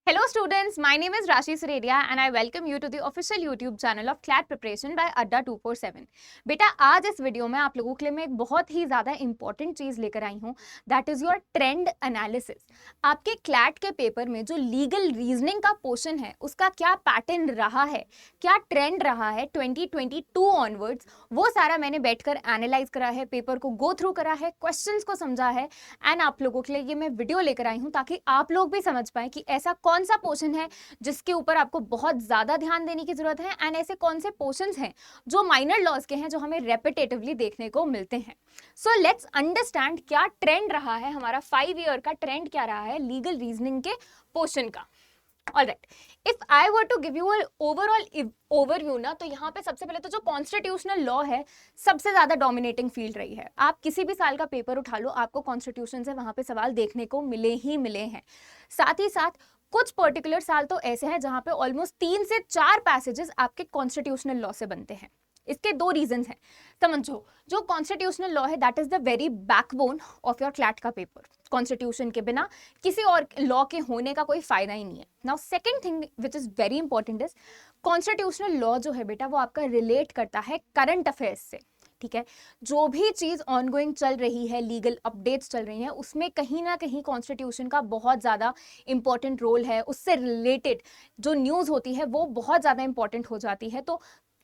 Hello students, my name is Rashi Suredia and I welcome you to the official YouTube channel of CLAT Preparation by Adda 247। बेटा आज इस video में आप लोगों के लिए मैं एक बहुत ही ज़्यादा इंपॉर्टेंट चीज़ लेकर आई हूँ, that is your trend analysis. आपके क्लैट के पेपर में जो लीगल रीजनिंग का पोर्शन है उसका क्या पैटर्न रहा है, क्या ट्रेंड रहा है 2022 ऑनवर्ड्स, वो सारा मैंने बैठकर एनालाइज करा है, पेपर को गो थ्रू करा है, क्वेश्चंस को समझा है एंड आप लोगों के लिए ये मैं वीडियो लेकर आई हूँ ताकि आप लोग भी समझ पाएं कि ऐसा कौन सा पोर्शन है जिसके ऊपर आपको बहुत ज्यादा ध्यान देने की जरूरत है एंड ऐसे कौन से पोर्शंस हैं जो माइनर लॉज के हैं जो हमें रेपिटेटिवली देखने को मिलते हैं। सो लेट्स अंडरस्टैंड क्या ट्रेंड रहा है, हमारा 5 ईयर का ट्रेंड क्या रहा है लीगल रीजनिंग के पोर्शन का। Alright, if I were to give you overall overview ना, तो यहाँ पे सबसे पहले तो जो कॉन्स्टिट्यूशनल लॉ है सबसे ज्यादा डोमिनेटिंग फील्ड रही है। आप किसी भी साल का पेपर उठा लो, आपको कॉन्स्टिट्यूशन से वहां पे सवाल देखने को मिले ही मिले हैं। साथ ही साथ कुछ पर्टिकुलर साल तो ऐसे हैं जहां पे ऑलमोस्ट 3 से 4 पैसेजेस आपके कॉन्स्टिट्यूशनल लॉ से बनते हैं। इसके दो रीजंस हैं, समझो। जो कॉन्स्टिट्यूशनल लॉ है that is the very backbone of your CLAT का पेपर। कॉन्स्टिट्यूशन के बिना किसी और लॉ के होने का कोई फायदा ही नहीं है। Now second thing which is very important is constitutional law जो है बेटा वो आपका रिलेट करता है करंट अफेयर्स से। ठीक है, जो भी चीज ऑनगोइंग चल रही है, लीगल अपडेट्स चल रही हैं, उसमें कहीं ना कहीं कॉन्स्टिट्यूशन का बहुत ज़्यादा इंपॉर्टेंट रोल है। उससे रिलेटेड जो न्यूज़ होती है वो बहुत ज़्यादा इंपॉर्टेंट हो जाती है। तो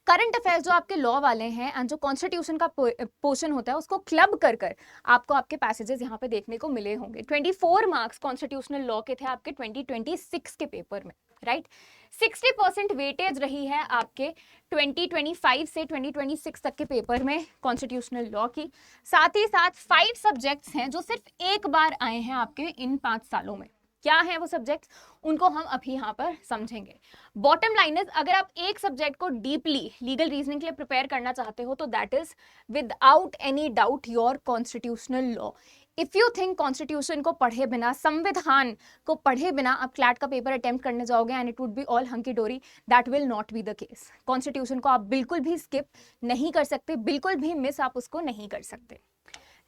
करंट अफेयर्स जो आपके लॉ वाले हैं एंड जो कॉन्स्टिट्यूशन का पोर्शन होता है उसको क्लब कर कर आपको आपके पैसेजेस यहाँ पे देखने को मिले होंगे। 24 मार्क्स कॉन्स्टिट्यूशनल लॉ के थे आपके 2026 के पेपर में, राइट। 60% वेटेज रही है आपके 2025 से 2026 तक के पेपर में कॉन्स्टिट्यूशनल लॉ की। साथ ही साथ 5 सब्जेक्ट्स हैं जो सिर्फ एक बार आए हैं आपके इन 5 सालों में। क्या है वो सब्जेक्ट्स, उनको हम अभी यहाँ पर समझेंगे। बॉटम लाइन इज, अगर आप एक सब्जेक्ट को डीपली लीगल रीजनिंग के लिए प्रिपेयर करना चाहते हो तो that is without any doubt your constitutional law. If you think constitution को पढ़े बिना, संविधान को पढ़े बिना आप क्लैट का पेपर अटेम्प्ट करने जाओगे and it would be all hunky dory, that will not be the case. Constitution को आप बिल्कुल भी स्किप नहीं कर सकते, बिल्कुल भी मिस आप उसको नहीं कर सकते,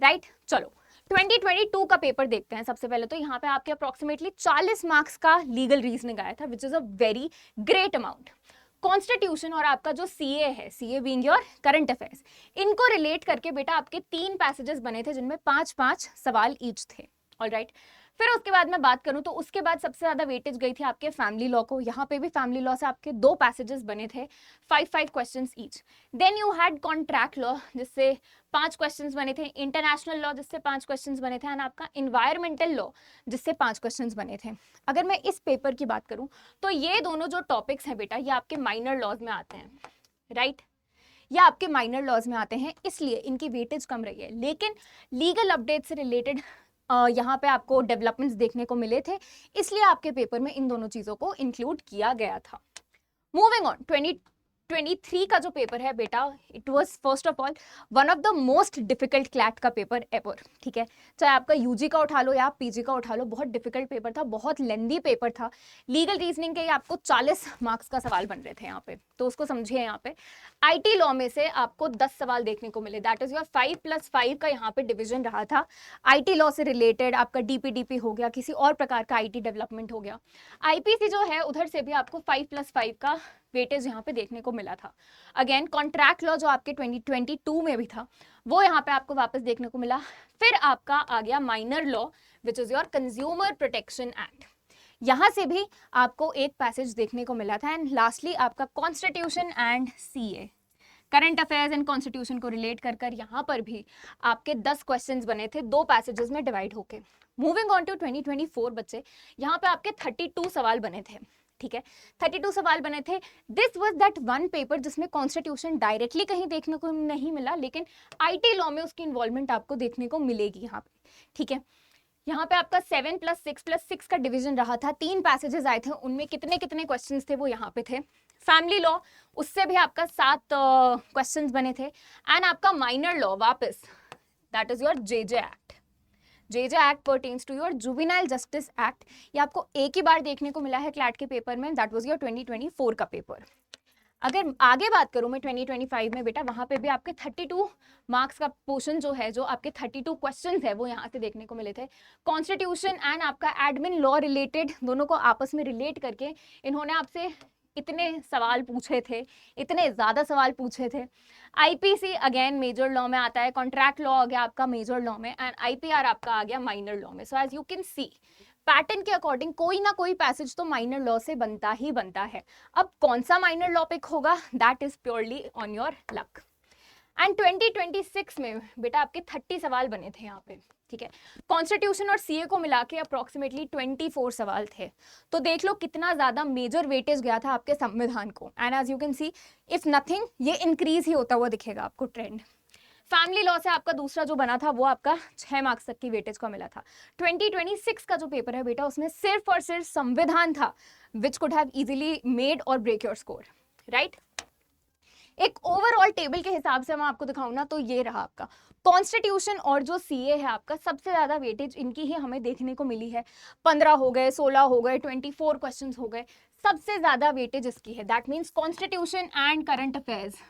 राइट। चलो 2022 का पेपर देखते हैं। सबसे पहले तो यहाँ पे आपके अप्रोक्सीमेटली 40 मार्क्स का लीगल रीजनिंग आया था, which is a very great amount. Constitution और आपका जो सीए है, CA being your current affairs, इनको रिलेट करके बेटा आपके 3 पैसेजेस बने थे जिनमें 5-5 सवाल ईच थे। ऑलराइट, फिर उसके बाद मैं बात करूं तो उसके बाद सबसे ज्यादा वेटेज गई थी आपके फैमिली लॉ को। यहाँ पे भी फैमिली लॉ से आपके 2 पैसेजेस बने थे, 5-5 questions each. Then you had contract law जिससे 5 क्वेश्चंस बने थे, इंटरनेशनल लॉ जिससे 5 क्वेश्चंस बने थे एंड आपका इन्वायरमेंटल लॉ जिससे 5 क्वेश्चंस बने थे। अगर मैं इस पेपर की बात करूं तो ये दोनों जो टॉपिक्स हैं बेटा ये आपके माइनर लॉज में आते हैं, राइट। ये आपके माइनर लॉज में आते हैं, इसलिए इनकी वेटेज कम रही है। लेकिन लीगल अपडेट से रिलेटेड यहाँ पे आपको डेवलपमेंट्स देखने को मिले थे, इसलिए आपके पेपर में इन दोनों चीजों को इंक्लूड किया गया था। मूविंग ऑन, 2023 का जो पेपर है बेटा, it was first of all one of the most difficult CLAT का पेपर एवर। ठीक है, चाहे आपका यूजी का उठा लो या आप पीजी का उठा लो, बहुत डिफिकल्ट पेपर था, बहुत लेंदी पेपर था। लीगल रीजनिंग के आपको 40 मार्क्स का सवाल बन रहे थे यहाँ पे, तो उसको समझिए। यहाँ पे आईटी लॉ में से आपको 10 सवाल देखने को मिले, दैट इज योर 5+5 का यहाँ पे डिवीजन रहा था। आईटी लॉ से रिलेटेड आपका डीपीडीपी हो गया, किसी और प्रकार का आईटी डेवलपमेंट हो गया। आईपीसी जो है उधर से भी आपको 5+5 का वेटेज यहाँ पे देखने को मिला था। अगेन कॉन्ट्रैक्ट लॉ जो आपके 2022 में भी था वो यहाँ पे आपको वापस देखने को मिला। फिर आपका आ गया minor law which is your consumer protection act, यहाँ से भी आपको एक पैसेज देखने को मिला था। एंड लास्टली आपका constitution and CA, current affairs and constitution को रिलेट कर कर यहाँ पर भी आपके 10 क्वेश्चंस बने थे, 2 पैसेजेस में डिवाइड होके। मूविंग ऑन टू 2024 बच्चे, यहाँ पे आपके 32 सवाल बने थे। ठीक है, 32 सवाल बने थे। This was that one paper जिसमें कॉन्स्टिट्यूशन डायरेक्टली कहीं देखने को नहीं मिला, लेकिन आईटी लॉ में उसकी इन्वॉल्वमेंट आपको देखने को मिलेगी यहाँ पे। ठीक है, यहाँ पे आपका 7+6+6 का डिवीजन रहा था, 3 पैसेजेस आए थे, उनमें कितने कितने क्वेश्चंस थे वो यहाँ पे थे। फैमिली लॉ, उससे भी आपका 7 क्वेश्चंस बने थे। एंड आपका माइनर लॉ वापस, that is your JJ act. JJ act pertains to your juvenile justice act. ये आपको एक ही बार देखने को मिला है क्लैट के पेपर में, दैट वाज योर 2024 का पेपर। अगर आगे बात करूं मैं 2025 में बेटा, वहां पे भी आपके 32 मार्क्स का पोर्शन जो है, जो आपके 32 क्वेश्चंस है वो यहाँ से देखने को मिले थे। कॉन्स्टिट्यूशन एंड आपका एडमिन लॉ रिलेटेड दोनों को आपस में रिलेट करके इन्होंने आपसे इतने सवाल पूछे थे, इतने ज्यादा सवाल पूछे थे। आईपीसी अगेन मेजर लॉ में आता है, कॉन्ट्रैक्ट लॉ आ गया आपका मेजर लॉ में, एंड आईपीआर आपका आ गया माइनर लॉ में। So as you can see pattern के अकॉर्डिंग कोई ना कोई पैसेज तो माइनर लॉ से बनता ही बनता है। अब कौन सा माइनर लॉ पिक होगा, that is purely on your luck. And 2026 में बेटा आपके 30 सवाल बने थे यहाँ पे, ठीक है। कॉन्स्टिट्यूशन और सीए को मिला के अप्रोक्सीमेटली 24 सवाल थे। तो देख लो कितना ज्यादा मेजर वेटेज गया था आपके संविधान को। And as you can see if nothing, ये इंक्रीज ही होता हुआ दिखेगा आपको ट्रेंड। फैमिली लॉ से आपका दूसरा जो बना था वो आपका 6 मार्क्स तक की वेटेज का मिला था। 2026 का जो पेपर है बेटा, उसमें सिर्फ और सिर्फ संविधान था which could have easily made और ब्रेक योर स्कोर, राइट। एक ओवरऑल टेबल के हिसाब से मैं आपको दिखाऊं ना, तो ये रहा आपका कॉन्स्टिट्यूशन और जो सीए है आपका, सबसे ज्यादा वेटेज इनकी ही हमें देखने को मिली है। 15 हो गए, 16 हो गए, 24 क्वेश्चन हो गए, सबसे ज्यादा वेटेज इसकी है। That means constitution and current affairs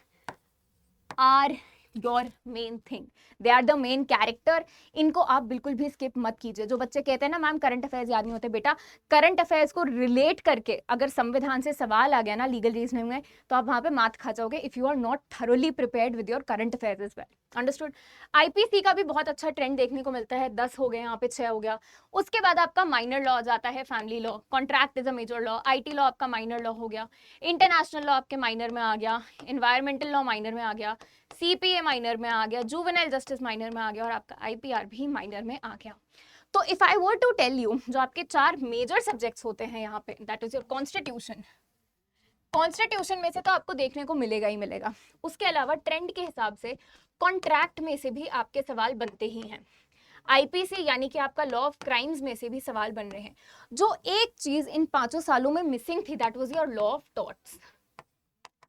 are your main thing, they are the main character. इनको आप बिल्कुल भी स्किप मत कीजिए। जो बच्चे कहते हैं ना मैम करंट अफेयर्स याद नहीं होते, बेटा करंट अफेयर्स को रिलेट करके अगर संविधान से सवाल आ गया ना लीगल रीजनिंग में, तो आप वहां पे मात खा जाओगे if you are not thoroughly prepared with your current affairs as well. Understood. IPC का भी बहुत अच्छा ट्रेंड देखने को मिलता है, 10 हो गए, यहाँ पे 6 हो गया। उसके बाद आपका माइनर लॉ जाता है, family law, contract is a major law, IT law आपका माइनर लॉ हो गया, इंटरनेशनल लॉ आपके माइनर में आ गया, एनवायरमेंटल लॉ माइनर में आ गया, सीपीए माइनर में आ गया, जुवेनाइल जस्टिस माइनर में आ गया, और आपका आईपीआर भी माइनर में आ गया। तो if I were to tell you, जो आपके 4 मेजर सब्जेक्ट्स होते हैं यहाँ पे, that is your constitution. Constitution में से तो आपको देखने को मिलेगा ही मिलेगा। उसके अलावा ट्रेंड के हिसाब से कॉन्ट्रैक्ट में से भी आपके सवाल बनते ही हैं। आईपीसी यानी कि आपका लॉ ऑफ क्राइम्स में से भी सवाल बन रहे हैं। जो एक चीज इन 5 सालों में मिसिंग थी, that was your law of torts,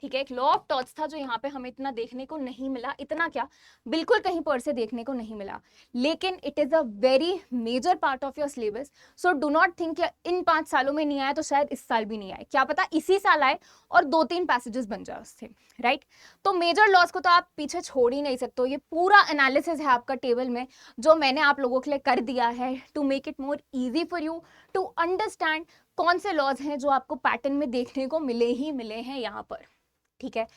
ठीक है। एक लॉ ऑफ टॉर्ट्स था जो यहाँ पे हमें इतना देखने को नहीं मिला, इतना क्या बिल्कुल कहीं पर से देखने को नहीं मिला, लेकिन it is a very major part of your syllabus. So do not think कि इन 5 सालों में नहीं आया तो शायद इस साल भी नहीं आए, क्या पता इसी साल आए और 2-3 पैसेजेस बन जाए उससे, राइट। तो मेजर लॉस को तो आप पीछे छोड़ ही नहीं सकते हो। ये पूरा एनालिसिस है आपका टेबल में जो मैंने आप लोगों के लिए कर दिया है to make it more easy for you to understand कौन से लॉज हैं जो आपको पैटर्न में देखने को मिले ही मिले हैं यहाँ पर, ठीक है।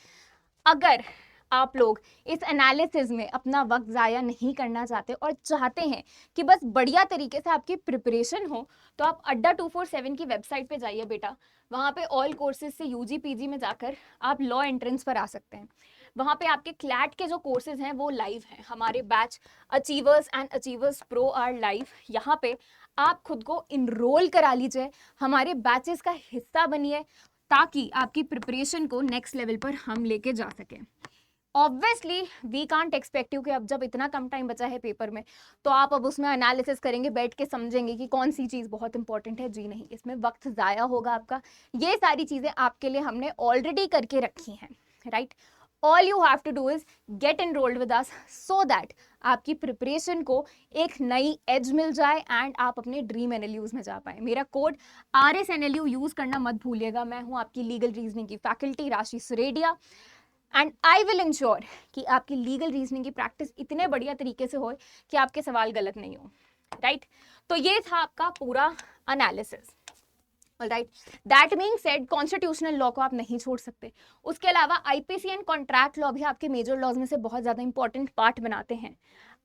अगर आप लोग इस एनालिसिस में अपना वक्त ज़ाया नहीं करना चाहते और चाहते हैं कि बस बढ़िया तरीके से आपकी प्रिपरेशन हो, तो आप अड्डा 247 की वेबसाइट पे जाइए बेटा। वहाँ पे ऑल कोर्सेज से यूजी पीजी में जाकर आप लॉ एंट्रेंस पर आ सकते हैं। वहाँ पे आपके क्लैट के जो कोर्सेज हैं वो लाइव हैं। हमारे batch achievers and achievers pro are live. यहाँ पे आप खुद को इनरोल करा लीजिए, हमारे बैचेस का हिस्सा बनिए, ताकि आपकी प्रिपरेशन को नेक्स्ट लेवल पर हम लेके जा सकें। Obviously we can't expect you कि अब जब इतना कम टाइम बचा है पेपर में तो आप अब उसमें एनालिसिस करेंगे, बैठ के समझेंगे कि कौन सी चीज़ बहुत इंपॉर्टेंट है। जी नहीं, इसमें वक्त ज़ाया होगा आपका। ये सारी चीज़ें आपके लिए हमने ऑलरेडी करके रखी हैं, right. All you have to do is get enrolled with us so that आपकी प्रिपरेशन को एक नई एज मिल जाए एंड आप अपने ड्रीम एनएलयूज में जा पाए। मेरा कोड RSNLU यूज करना मत भूलिएगा। मैं हूँ आपकी लीगल रीजनिंग की फैकल्टी राशि सुरेडिया, एंड आई विल इंश्योर कि आपकी लीगल रीजनिंग की प्रैक्टिस इतने बढ़िया तरीके से हो कि आपके सवाल गलत नहीं हो, राइट। तो ये था आपका पूरा analysis. Alright, that being said constitutional law को आप नहीं छोड़ सकते। उसके अलावा आईपीसी एंड कॉन्ट्रैक्ट लॉ भी आपके मेजर लॉज में से बहुत ज्यादा इंपॉर्टेंट पार्ट बनाते हैं।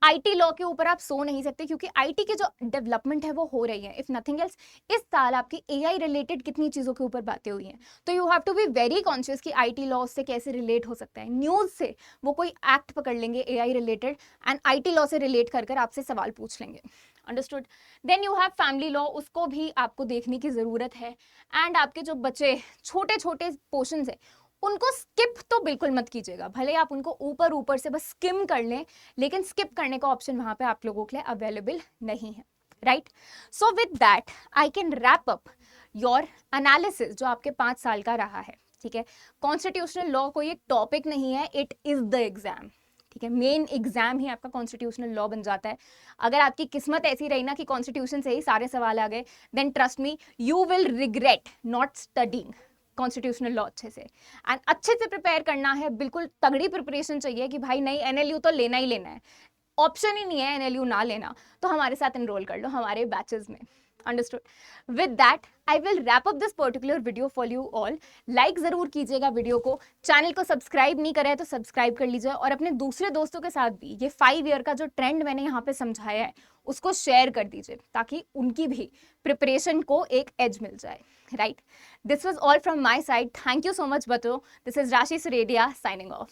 आईटी लॉ के ऊपर आप सो नहीं सकते क्योंकि आईटी की जो डेवलपमेंट है वो हो रही है। इफ नथिंग एल्स, इस साल आपकी एआई रिलेटेड कितनी चीजों के ऊपर बातें हुई हैं, तो you have to be very conscious कि आईटी लॉ से कैसे रिलेट हो सकता है। न्यूज से वो कोई एक्ट पकड़ लेंगे AI related and IT law से रिलेट कर कर आपसे सवाल पूछ लेंगे। Understood. Then you have family law, उसको भी आपको देखने की जरूरत है। एंड आपके जो बच्चे छोटे छोटे पोर्शंस है उनको स्किप तो बिल्कुल मत कीजिएगा। भले आप उनको ऊपर ऊपर से बस स्किम कर लें, लेकिन स्किप करने का ऑप्शन वहां पे आप लोगों के लिए अवेलेबल नहीं है, right. So with that I can wrap up your analysis जो आपके 5 साल का रहा है, ठीक है। कॉन्स्टिट्यूशनल लॉ कोई एक टॉपिक नहीं है, इट इज द एग्जाम, ठीक है। मेन एग्जाम ही आपका कॉन्स्टिट्यूशनल लॉ बन जाता है। अगर आपकी किस्मत ऐसी रही ना कि कॉन्स्टिट्यूशन से ही सारे सवाल आ गए, then trust me you will regret not studying. Constitutional law अच्छे से, एंड अच्छे से प्रिपेयर करना है, बिल्कुल तगड़ी प्रिपरेशन चाहिए कि भाई नहीं NLU तो लेना ही लेना है, ऑप्शन ही नहीं है NLU ना लेना, तो हमारे साथ एनरोल कर लो हमारे बैचेस में। Understood? With that I will wrap up this particular video for you all. Like जरूर कीजिएगा वीडियो को, चैनल को सब्सक्राइब नहीं करे तो सब्सक्राइब कर लीजिए, और अपने दूसरे दोस्तों के साथ भी ये 5 ईयर का जो ट्रेंड मैंने यहाँ पे समझाया है उसको शेयर कर दीजिए, ताकि उनकी भी प्रिपरेशन को एक एज मिल जाए। Right, this was all from my side. Thank you so much बतो। दिस इज राशि सुरेडिया साइनिंग ऑफ।